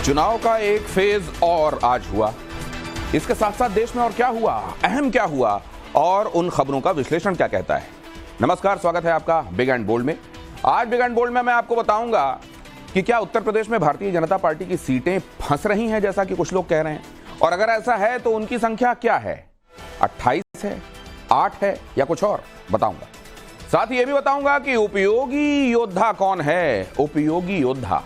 चुनाव का एक फेज और आज हुआ। इसके साथ साथ देश में और क्या हुआ, अहम क्या हुआ और उन खबरों का विश्लेषण क्या कहता है। नमस्कार, स्वागत है आपका बिग एंड बोल्ड में। आज बिग एंड बोल्ड में मैं आपको बताऊंगा कि क्या उत्तर प्रदेश में भारतीय जनता पार्टी की सीटें फंस रही हैं जैसा कि कुछ लोग कह रहे हैं, और अगर ऐसा है तो उनकी संख्या क्या है, 28 है, 8 है या कुछ और, बताऊंगा। साथ ही यह भी बताऊंगा कि उपयोगी योद्धा कौन है। उपयोगी योद्धा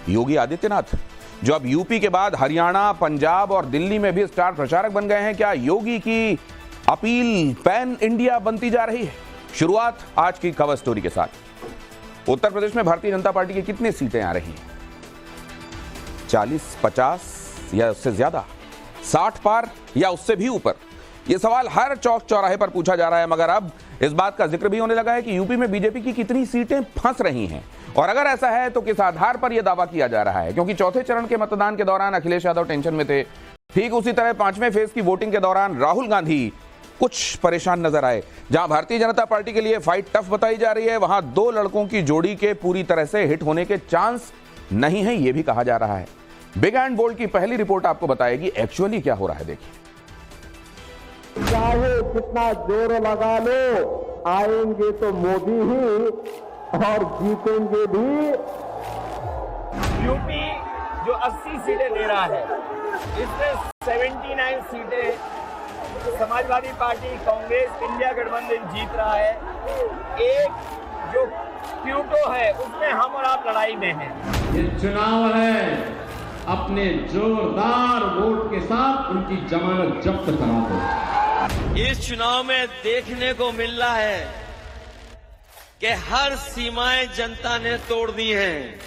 योगी आदित्यनाथ, जो अब यूपी के बाद हरियाणा, पंजाब और दिल्ली में भी स्टार प्रचारक बन गए हैं। क्या योगी की अपील पैन इंडिया बनती जा रही है? शुरुआत आज की कवर स्टोरी के साथ। उत्तर प्रदेश में भारतीय जनता पार्टी की कितनी सीटें आ रही हैं? 40, 50 या उससे ज्यादा, 60 पार या उससे भी ऊपर? यह सवाल हर चौक चौराहे पर पूछा जा रहा है, मगर अब इस बात का जिक्र भी होने लगा है कि यूपी में बीजेपी की कितनी सीटें फंस रही हैं, और अगर ऐसा है तो किस आधार पर यह दावा किया जा रहा है। क्योंकि चौथे चरण के मतदान के दौरान अखिलेश यादव टेंशन में थे, ठीक उसी तरह पांचवें फेज की वोटिंग के दौरान राहुल गांधी कुछ परेशान नजर आए। जहां भारतीय जनता पार्टी के लिए फाइट टफ बताई जा रही है, वहां दो लड़कों की जोड़ी के पूरी तरह से हिट होने के चांस नहीं है, यह भी कहा जा रहा है। बिग एंड बोल्ड की पहली रिपोर्ट आपको बताएगी एक्चुअली क्या हो रहा है। देखिए, चाहे कितना जोर लगा लो, आएंगे तो मोदी ही और जीतेंगे भी। यूपी जो 80 सीटें ले रहा है, इसमें 79 सीटें समाजवादी पार्टी, कांग्रेस, इंडिया गठबंधन जीत रहा है। एक जो प्यूटो है उसमें हम और आप लड़ाई में हैं। ये चुनाव है, अपने जोरदार वोट के साथ उनकी जमानत जब्त करा दो। इस चुनाव में देखने को मिल रहा है कि हर सीमाएं जनता ने तोड़ दी हैं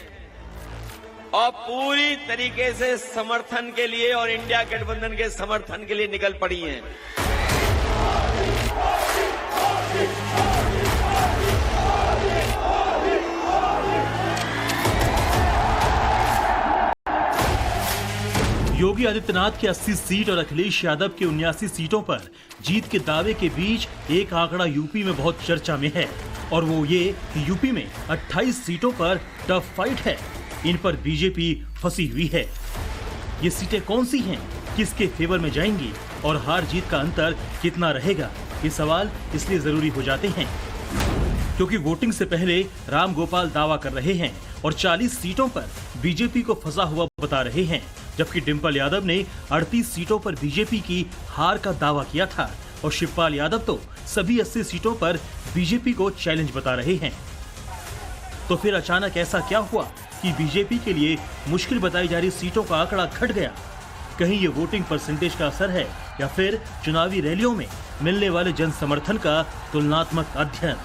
और पूरी तरीके से समर्थन के लिए और इंडिया गठबंधन के समर्थन के लिए निकल पड़ी हैं। योगी आदित्यनाथ के 80 सीट और अखिलेश यादव के 79 सीटों पर जीत के दावे के बीच एक आंकड़ा यूपी में बहुत चर्चा में है, और वो ये कि यूपी में 28 सीटों पर टफ फाइट है। इन पर बीजेपी फंसी हुई है। ये सीटें कौन सी हैं, किसके फेवर में जाएंगी और हार जीत का अंतर कितना रहेगा, ये सवाल इसलिए जरूरी हो जाते हैं क्योंकि वोटिंग से पहले राम गोपाल दावा कर रहे हैं और 40 सीटों पर बीजेपी को फंसा हुआ बता रहे हैं, जबकि डिंपल यादव ने 38 सीटों पर बीजेपी की हार का दावा किया था और शिवपाल यादव तो सभी 80 सीटों पर बीजेपी को चैलेंज बता रहे हैं। तो फिर अचानक ऐसा क्या हुआ कि बीजेपी के लिए मुश्किल बताई जा रही सीटों का आंकड़ा घट गया? कहीं ये वोटिंग परसेंटेज का असर है या फिर चुनावी रैलियों में मिलने वाले जन समर्थन का तुलनात्मक अध्ययन?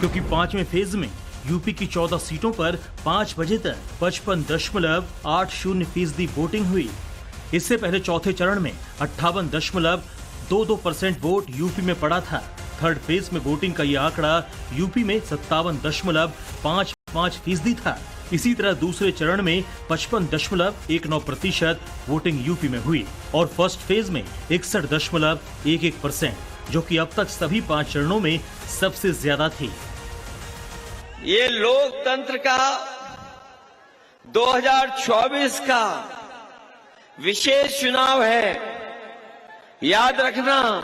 क्योंकि पांचवें फेज में यूपी की 14 सीटों पर 5 बजे तक 55.80% वोटिंग हुई। इससे पहले चौथे चरण में 58.22% वोट यूपी में पड़ा था। थर्ड फेज में वोटिंग का यह आंकड़ा यूपी में 57.55% था। इसी तरह दूसरे चरण में 55.19% वोटिंग यूपी में हुई और फर्स्ट फेज में 61.11%, जो कि अब तक सभी 5 चरणों में सबसे ज्यादा थी। ये लोकतंत्र का 2024 का विशेष चुनाव है। याद रखना,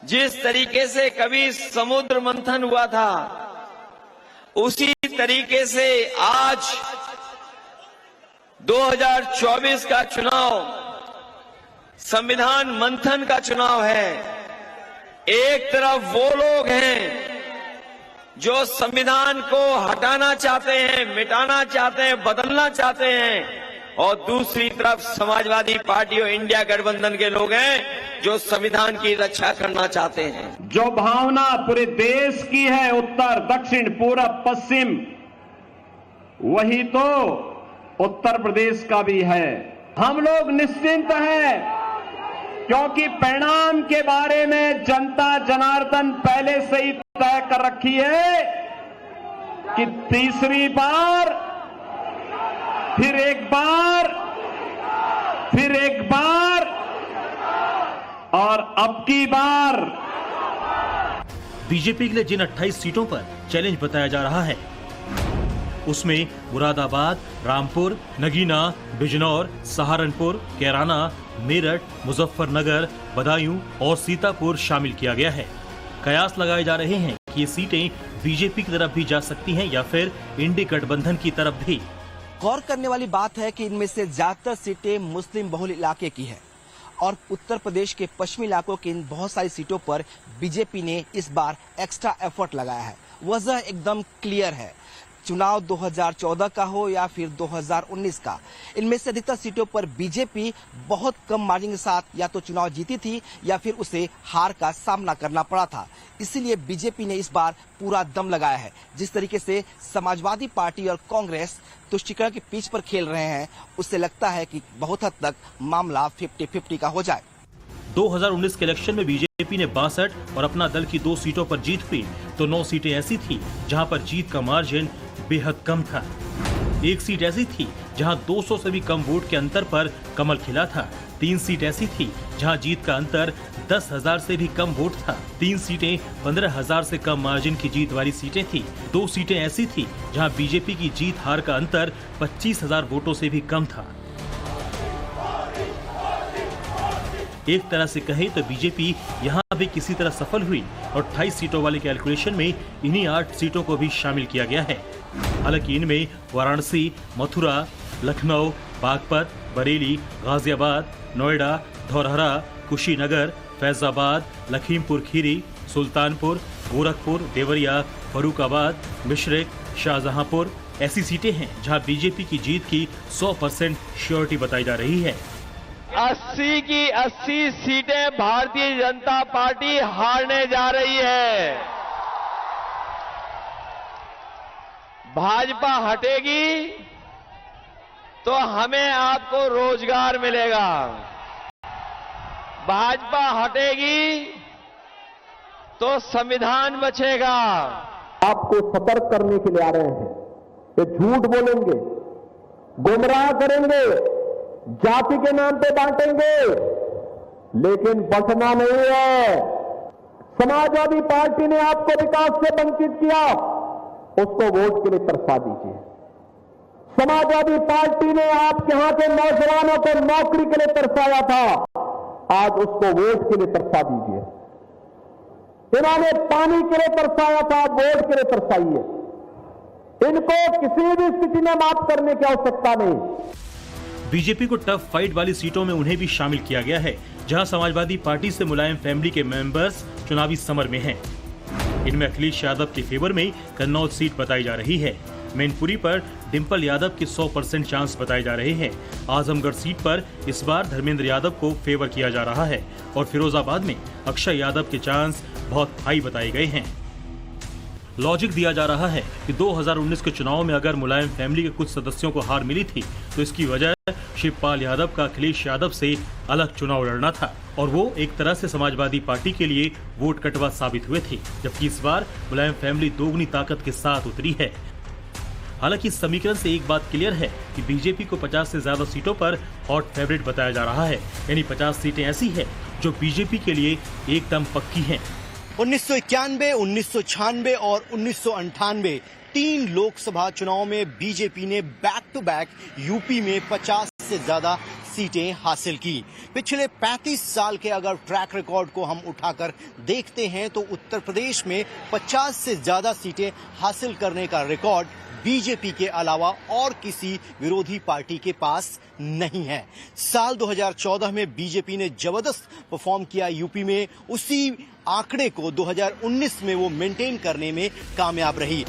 जिस तरीके से कभी समुद्र मंथन हुआ था, उसी तरीके से आज 2024 का चुनाव संविधान मंथन का चुनाव है। एक तरफ वो लोग हैं जो संविधान को हटाना चाहते हैं, मिटाना चाहते हैं, बदलना चाहते हैं, और दूसरी तरफ समाजवादी पार्टी और इंडिया गठबंधन के लोग हैं जो संविधान की रक्षा करना चाहते हैं। जो भावना पूरे देश की है, उत्तर, दक्षिण, पूरब, पश्चिम, वही तो उत्तर प्रदेश का भी है। हम लोग निश्चिंत हैं क्योंकि परिणाम के बारे में जनता जनार्दन पहले से ही तय कर रखी है कि तीसरी बार, फिर एक बार, फिर एक बार और अब की बार बीजेपी के लिए जिन 28 सीटों पर चैलेंज बताया जा रहा है उसमें मुरादाबाद, रामपुर, नगीना, बिजनौर, सहारनपुर, कैराना, मेरठ, मुजफ्फरनगर, बदायूं और सीतापुर शामिल किया गया है। कयास लगाए जा रहे हैं कि ये सीटें बीजेपी की तरफ भी जा सकती हैं या फिर इंडी गठबंधन की तरफ भी। गौर करने वाली बात है कि इनमें से ज्यादातर सीटें मुस्लिम बहुल इलाके की है और उत्तर प्रदेश के पश्चिमी इलाकों की इन बहुत सारी सीटों पर बीजेपी ने इस बार एक्स्ट्रा एफर्ट लगाया है। वजह एकदम क्लियर है, चुनाव 2014 का हो या फिर 2019 का, इनमें से अधिकतर सीटों पर बीजेपी बहुत कम मार्जिन के साथ या तो चुनाव जीती थी या फिर उसे हार का सामना करना पड़ा था। इसीलिए बीजेपी ने इस बार पूरा दम लगाया है। जिस तरीके से समाजवादी पार्टी और कांग्रेस तुष्टीकरण की पिच पर खेल रहे हैं, उससे लगता है कि बहुत हद तक मामला 50-50 का हो जाए। 2019 के इलेक्शन में बीजेपी ने 62 और अपना दल की 2 सीटों पर जीत हुई, तो 9 सीटें ऐसी थी जहां पर जीत का मार्जिन बेहद कम था। 1 सीट ऐसी थी जहां 200 से भी कम वोट के अंतर पर कमल खिला था। 3 सीट ऐसी थी जहां जीत का अंतर 10,000 से भी कम वोट था। 3 सीटें 15,000 से कम मार्जिन की जीत वाली सीटें थी। 2 सीटें ऐसी थी जहां बीजेपी की जीत हार का अंतर 25,000 वोटों से भी कम था। एक तरह से कहें तो बीजेपी यहां भी किसी तरह सफल हुई और 28 सीटों वाले कैलकुलेशन में इन्हीं 8 सीटों को भी शामिल किया गया है। हालांकि इनमें वाराणसी, मथुरा, लखनऊ, बागपत, बरेली, गाजियाबाद, नोएडा, धौरहरा, कुशीनगर, फैजाबाद, लखीमपुर खीरी, सुल्तानपुर, गोरखपुर, देवरिया, फर्रुखाबाद, मिश्रिक, शाहजहांपुर ऐसी सीटें हैं जहां बीजेपी की जीत की 100% श्योरिटी बताई जा रही है। 80 की 80 सीटें भारतीय जनता पार्टी हारने जा रही है। भाजपा हटेगी तो हमें आपको रोजगार मिलेगा। भाजपा हटेगी तो संविधान बचेगा। आपको सतर्क करने के लिए आ रहे हैं कि झूठ बोलेंगे, गुमराह करेंगे, जाति के नाम पे बांटेंगे, लेकिन बचना नहीं है। समाजवादी पार्टी ने आपको विकास से वंचित किया, उसको वोट के लिए तरसा दीजिए। समाजवादी पार्टी ने आपके यहां के नौजवानों को नौकरी के लिए तरसाया था, आज उसको वोट के लिए तरसा दीजिए। इन्होंने पानी के लिए तरसाया था, वोट के लिए तरसाइए। इनको किसी भी स्थिति में माफ करने की आवश्यकता नहीं। बीजेपी को टफ फाइट वाली सीटों में उन्हें भी शामिल किया गया है, जहां समाजवादी पार्टी से मुलायम फैमिली के मेंबर्स चुनावी समर में हैं। इनमें अखिलेश यादव के फेवर में कन्नौज सीट बताई जा रही है। मैनपुरी पर डिंपल यादव के 100% चांस बताए जा रहे हैं। आजमगढ़ सीट पर इस बार धर्मेंद्र यादव को फेवर किया जा रहा है और फिरोजाबाद में अक्षय यादव के चांस बहुत हाई बताए गए हैं। लॉजिक दिया जा रहा है कि 2019 के चुनाव में अगर मुलायम फैमिली के कुछ सदस्यों को हार मिली थी तो इसकी वजह शिवपाल यादव का अखिलेश यादव से अलग चुनाव लड़ना था और वो एक तरह से समाजवादी पार्टी के लिए वोट कटवा साबित हुए थे, जबकि इस बार मुलायम फैमिली दोगुनी ताकत के साथ उतरी है। हालांकि इस समीकरण से एक बात क्लियर है कि बीजेपी को 50 से ज्यादा सीटों पर हॉट फेवरेट बताया जा रहा है, यानी 50 सीटें ऐसी हैं जो बीजेपी के लिए एकदम पक्की हैं। 1991, 1996 और 1998 3 लोकसभा चुनाव में बीजेपी ने बैक टू बैक यूपी में 50 से ज्यादा सीटें हासिल की। पिछले 35 साल के अगर ट्रैक रिकॉर्ड को हम उठाकर देखते हैं तो उत्तर प्रदेश में 50 से ज्यादा सीटें हासिल करने का रिकॉर्ड बीजेपी के अलावा और किसी विरोधी पार्टी के पास नहीं है। साल 2014 में बीजेपी ने जबरदस्त परफॉर्म किया यूपी में, उसी आंकड़े को 2019 में वो मेंटेन करने में कामयाब रही।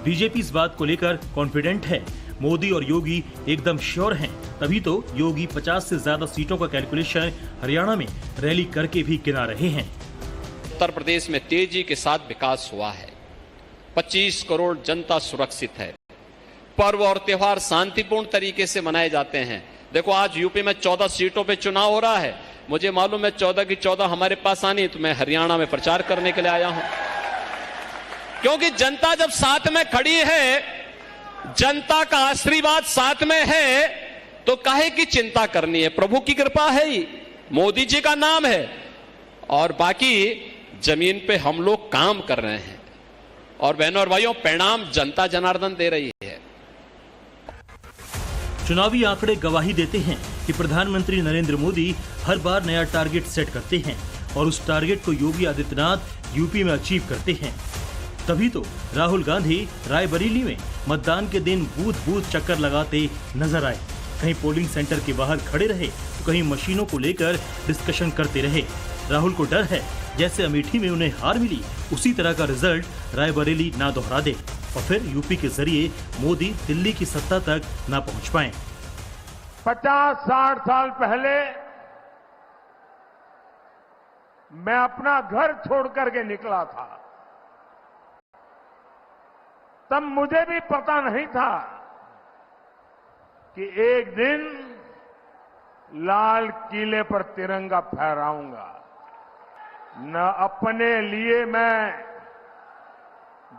बीजेपी इस बात को लेकर कॉन्फिडेंट है। मोदी और योगी एकदम श्योर हैं, तभी तो योगी 50 से ज्यादा सीटों का कैलकुलेशन हरियाणा में रैली करके भी गिना रहे हैं। उत्तर प्रदेश में तेजी के साथ विकास हुआ है। 25 करोड़ जनता सुरक्षित है। पर्व और त्योहार शांतिपूर्ण तरीके से मनाए जाते हैं। देखो आज यूपी में 14 सीटों पे चुनाव हो रहा है। मुझे मालूम है 14 की 14 हमारे पास आनी, तो मैं हरियाणा में प्रचार करने के लिए आया हूं, क्योंकि जनता जब साथ में खड़ी है, जनता का आशीर्वाद साथ में है, तो काहे की चिंता करनी है। प्रभु की कृपा है ही, मोदी जी का नाम है और बाकी जमीन पे हम लोग काम कर रहे हैं। और बहनों और भाइयों, परिणाम जनता जनार्दन दे रही है। चुनावी आंकड़े गवाही देते हैं कि प्रधानमंत्री नरेंद्र मोदी हर बार नया टारगेट सेट करते हैं और उस टारगेट को योगी आदित्यनाथ यूपी में अचीव करते हैं। तभी तो राहुल गांधी रायबरेली में मतदान के दिन बूथ बूथ चक्कर लगाते नजर आए। कहीं पोलिंग सेंटर के बाहर खड़े रहे तो कहीं मशीनों को लेकर डिस्कशन करते रहे। राहुल को डर है जैसे अमेठी में उन्हें हार मिली उसी तरह का रिजल्ट रायबरेली ना दोहरा दे और फिर यूपी के जरिए मोदी दिल्ली की सत्ता तक ना पहुंच पाए। 50-60 साल पहले मैं अपना घर छोड़ करके निकला था। तब मुझे भी पता नहीं था कि एक दिन लाल किले पर तिरंगा फहराऊंगा। न अपने लिए मैं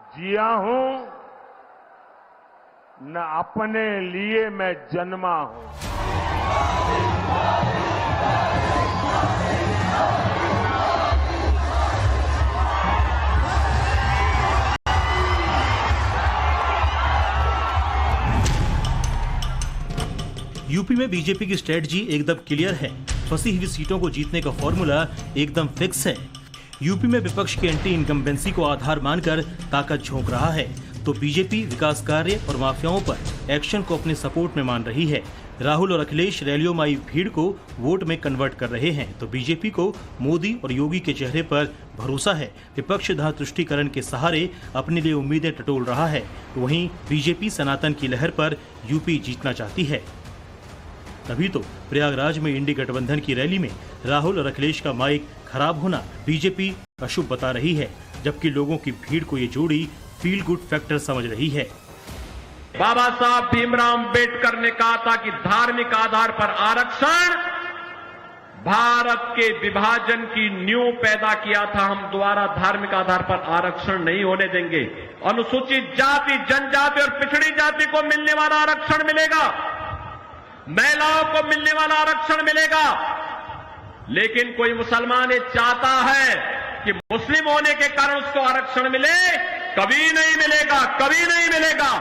जिया हूं, न अपने लिए मैं जन्मा हूं। यूपी में बीजेपी की स्ट्रेटजी एकदम क्लियर है। फंसी हुई सीटों को जीतने का फॉर्मूला एकदम फिक्स है। यूपी में विपक्ष की एंटी इनकम्बेंसी को आधार मानकर ताकत झोंक रहा है तो बीजेपी विकास कार्य और माफियाओं पर एक्शन को अपने सपोर्ट में मान रही है। राहुल और अखिलेश रैलियों में आई भीड़ को वोट में कन्वर्ट कर रहे हैं तो बीजेपी को मोदी और योगी के चेहरे पर भरोसा है। विपक्ष धन तुष्टीकरण के सहारे अपने लिए उम्मीदें टटोल रहा है तो वहीं बीजेपी सनातन की लहर पर यूपी जीतना चाहती है। तभी तो प्रयागराज में इंडी गठबंधन की रैली में राहुल और अखिलेश का माइक खराब होना बीजेपी अशुभ बता रही है, जबकि लोगों की भीड़ को ये जोड़ी फील गुड फैक्टर समझ रही है। बाबा साहब भीमराव अंबेडकर ने कहा था कि धार्मिक आधार पर आरक्षण भारत के विभाजन की नींव पैदा किया था। हम दोबारा धार्मिक आधार पर आरक्षण नहीं होने देंगे। अनुसूचित जाति, जनजाति और पिछड़ी जाति को मिलने वाला आरक्षण मिलेगा, महिलाओं को मिलने वाला आरक्षण मिलेगा। लेकिन कोई मुसलमान ये चाहता है कि मुस्लिम होने के कारण उसको आरक्षण मिले, कभी नहीं मिलेगा, कभी नहीं मिलेगा।